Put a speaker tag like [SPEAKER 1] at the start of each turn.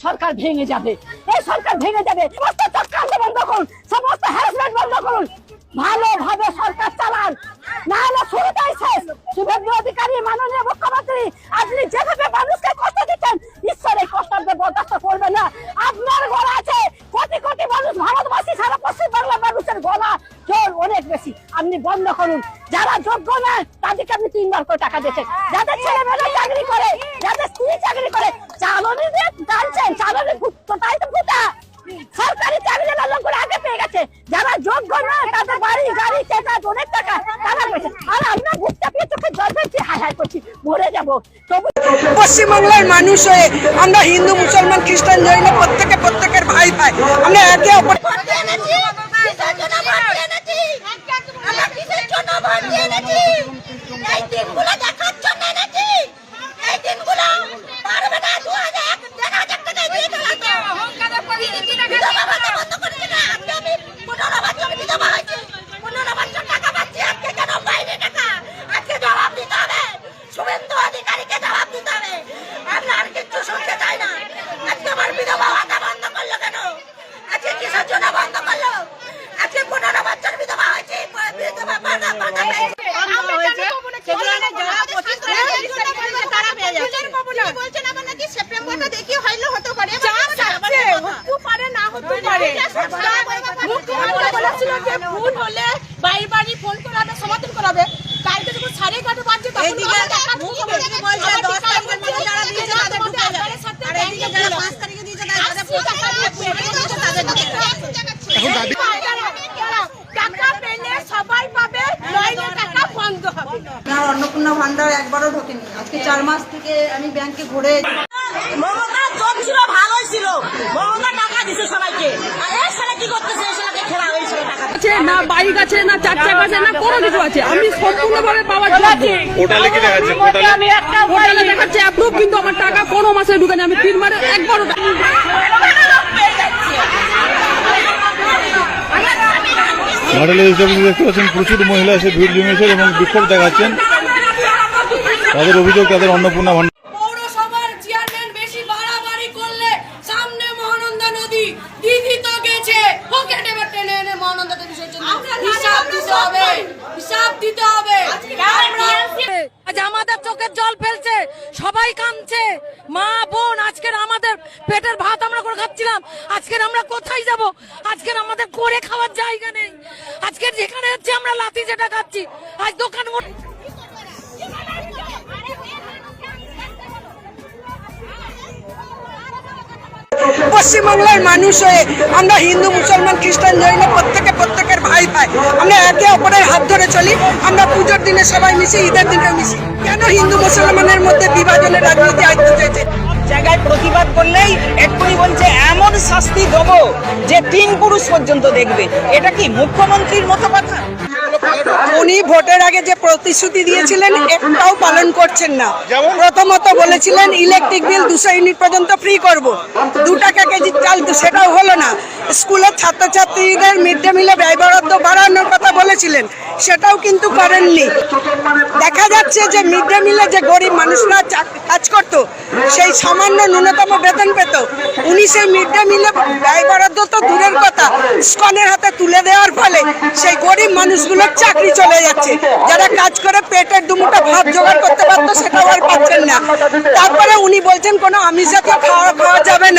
[SPEAKER 1] সরকার ভেঙে যাবে, এই সরকার ভেঙে যাবে। সমস্ত চক্রান্ত বন্ধ করুন, সমস্ত হ্যারাসমেন্ট বন্ধ করুন, ভালোভাবে সরকার চালান, না হলে শুরুটাই শেষ। শুভেন্দু অধিকারী মাননীয় মুখ্যমন্ত্রী, আপনি যেভাবে মানুষকে কষ্ট দিচ্ছেন, ঈশ্বর এই কষ্ট বরদাস্ত করবে না। আপনার গলা আছে, কোটি কোটি মানুষ, ভারতবাসী সারা পশ্চিম বাংলার মানুষের গলা জোর অনেক বেশি। আপনি বন্ধ করুন। যারা যোগ্য না তাদেরকে আপনি 3 বার করে টাকা দিচ্ছেন, যাদের ছেলে মেয়ে চাকরি করে, যাদের স্ত্রী চাকরি করে, চালনি দিয়ে টানছেন, চালনি কোথায় তো কোথা সরকারি চাকরি লোক করে আগে পেয়ে গেছে। যারা যোগ্য না তাদের বাড়ি গাড়ি টাকা অনেক টাকা তারা পেয়েছে। আর আমরা বুঝতে পেয়ে চোখে জল ফেলছি, হাই হাই করছি, মরে যাবো।
[SPEAKER 2] পশ্চিমবাংলার মানুষ হয়ে আমরা হিন্দু মুসলমান খ্রিস্টান জৈন প্রত্যেকের ভাই ভাই, আমরা একে অপর
[SPEAKER 3] শুভেন্দু অধিকারীকে জবাব দিতে হবে। আমরা আর কিছু শুনতে চাই না। আজকে আমার বিধবা ভাতা বন্ধ করলো কেন? আজকে কিসের জন্য বন্ধ করলো? আজকে 15 বছর বিধবা হয়েছে, বিধবা ভাতা পেয়েছে। বলছেন আবার নাকি সেপ্টেম্বরটা দেখিয়ে হইলে হতে পারে, মুখ্যমন্ত্রী বলেছিল যে ভুল হলে বাড়ি বাড়ি ফোন করাবে, সমাধান করাবে। কালকে যখন 11:30 বাজে তখন মুখ্যমন্ত্রী বলছে 10 তারিখের মধ্যে যারা দিয়েছে তাদের ঢুকে যাবে, আর এদিকে যারা 5 তারিখে দিয়েছে তাদের টাকা পেলে সবাই পাবে, নইলে টাকা বন্ধ হবে।
[SPEAKER 2] অন্নপূর্ণা ভান্ডার একবারও ঢোকেনি। আজকে 4 মাস থেকে আমি ব্যাংকে ঘুরে
[SPEAKER 3] মমতা জব ছিল, ভালোই ছিল, মমতা টাকা দিছে সবাইকে। আর এই সালে কি করতেছে? এই সালে খেলা হয়েছিল টাকা
[SPEAKER 4] আছে না, বাইক আছে না, 4 চাকা আছে না, কোনো কিছু আছে। আমি সম্পূর্ণভাবে পাওয়ার যোগ্য।
[SPEAKER 5] পোর্টালে কি দেখাচ্ছে?
[SPEAKER 4] পোর্টালে দেখাচ্ছে অ্যাপ্রুভ, কিন্তু আমার টাকা কোনো মাসে ঢুকেনি। আমি 3 মাসে একবারও
[SPEAKER 5] মডেলের হিসাবে দেখতে পাচ্ছেন প্রচুর মহিলা এসে ভিড় জমিয়েছেন এবং বিক্ষোভ দেখাচ্ছেন। তাদের অভিযোগ তাদের অন্নপূর্ণা ভান্ডার।
[SPEAKER 4] পৌরসভার চেয়ারম্যান বেশি বাড়াবাড়ি করলে সামনে মহানন্দা নদী, দিদি তো গেছে, ওকে টেনে এনে মহানন্দা নদী হিসাব দিতে হবে, হিসাব দিতে হবে। আজ আমাদের চোখের জল ফেলছে, সবাই কাঁদছে, মা বোন। আজকের আমাদের পেটের ভাত আমরা করে খাচ্ছিলাম, আজকের আমরা কোথায় যাব? আজকের আমাদের করে খাওয়ার জায়গা নেই। আজকের যেখানে হচ্ছে আমরা লাথি যেটা খাচ্ছি, আজ দোকান
[SPEAKER 2] পশ্চিমবাংলার মানুষ হয়ে আমরা হিন্দু মুসলমান খ্রিস্টান জৈন প্রত্যেকের ভাই ভাই, আমরা একে অপরের হাত ধরে চলি। আমরা পুজোর দিনে সবাই মিশি, ঈদের দিনে মিশি। কেন হিন্দু মুসলমানের মধ্যে বিভাজনের রাজনীতি আইতে চাইছে?
[SPEAKER 6] জায়গায় প্রতিবাদ করলেই এক্ষুনি বলছে এমন শাস্তি দেবো যে 3 পুরুষ পর্যন্ত দেখবে। এটা কি মুখ্যমন্ত্রীর মতো কথা?
[SPEAKER 2] উনি ভোটের আগে যে প্রতিশ্রুতি দিয়েছিলেন একটাও পালন করছেন না। প্রথমত বলেছিলেন ইলেকট্রিক বিল 200 ইউনিট পর্যন্ত ফ্রি করব, 2 টাকা কেজি চাল, তো সেটাও হলো না। স্কুলের ছাত্রছাত্রীদের মিড ডে মিলে ব্যয় বরাদ্দ বাড়ানোর কথা বলেছিলেন, সেটাও কিন্তু করেননি। দেখা যাচ্ছে যে মিড ডে মিলে যে গরিব মানুষরা কাজ করত, সেই সামান্য ন্যূনতম বেতন পেত, উনি সেই মিড ডে মিলে ব্যয় বরাদ্দ তো দূরের কথা, স্কনের হাতে তুলে দেওয়ার ফলে সেই গরিব মানুষগুলোর চাকরি চলে যাচ্ছে। যারা কাজ করে পেটের দুমুঠো ভাত জোগাড় করতে পারতো, সেটাও আর পাচ্ছেন না। তারপরে উনি বলছেন কোনো আমিষ জাতীয় খাওয়া যাবে না।